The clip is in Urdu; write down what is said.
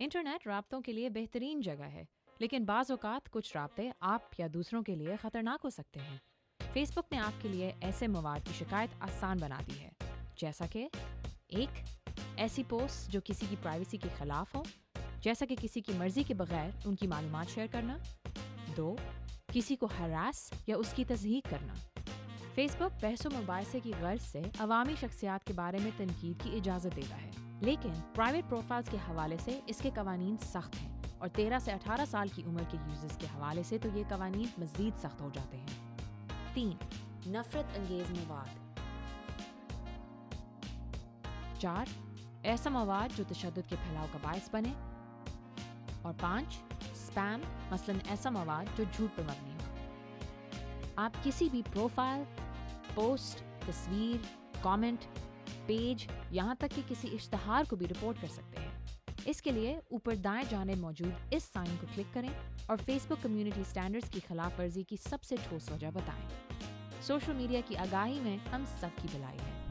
انٹرنیٹ رابطوں کے لیے بہترین جگہ ہے، لیکن بعض اوقات کچھ رابطے آپ یا دوسروں کے لیے خطرناک ہو سکتے ہیں۔ فیس بک نے آپ کے لیے ایسے مواد کی شکایت آسان بنا دی ہے، جیسا کہ 1. ایسی پوسٹ جو کسی کی پرائیویسی کے خلاف ہو، جیسا کہ کسی کی مرضی کے بغیر ان کی معلومات شیئر کرنا۔ 2. کسی کو ہراس یا اس کی تصدیق کرنا۔ فیس بک بحث و مباحثے کی غرض سے عوامی شخصیات کے بارے میں تنقید کی اجازت دیتا ہے، لیکن پرائیویٹ پروفائلز کے حوالے سے اس کے قوانین سخت ہیں، اور 13 سے 18 سال کی عمر کے یوزرز کے حوالے سے تو یہ قوانین مزید سخت ہو جاتے ہیں۔ 3. نفرت انگیز مواد۔ 4. ایسا مواد جو تشدد کے پھیلاؤ کا باعث بنے۔ اور 5. اسپیم، مثلاً ایسا مواد جو جھوٹ پر مبنی ہو۔ آپ کسی بھی پروفائل، پوسٹ، تصویر، کامنٹ، پیج، یہاں تک کہ کسی اشتہار کو بھی رپورٹ کر سکتے ہیں۔ اس کے لیے اوپر دائیں جانب موجود اس سائن کو کلک کریں اور فیس بک کمیونٹی سٹینڈرڈز کی خلاف ورزی کی سب سے ٹھوس وجہ بتائیں۔ سوشل میڈیا کی آگاہی میں ہم سب کی بھلائی ہے۔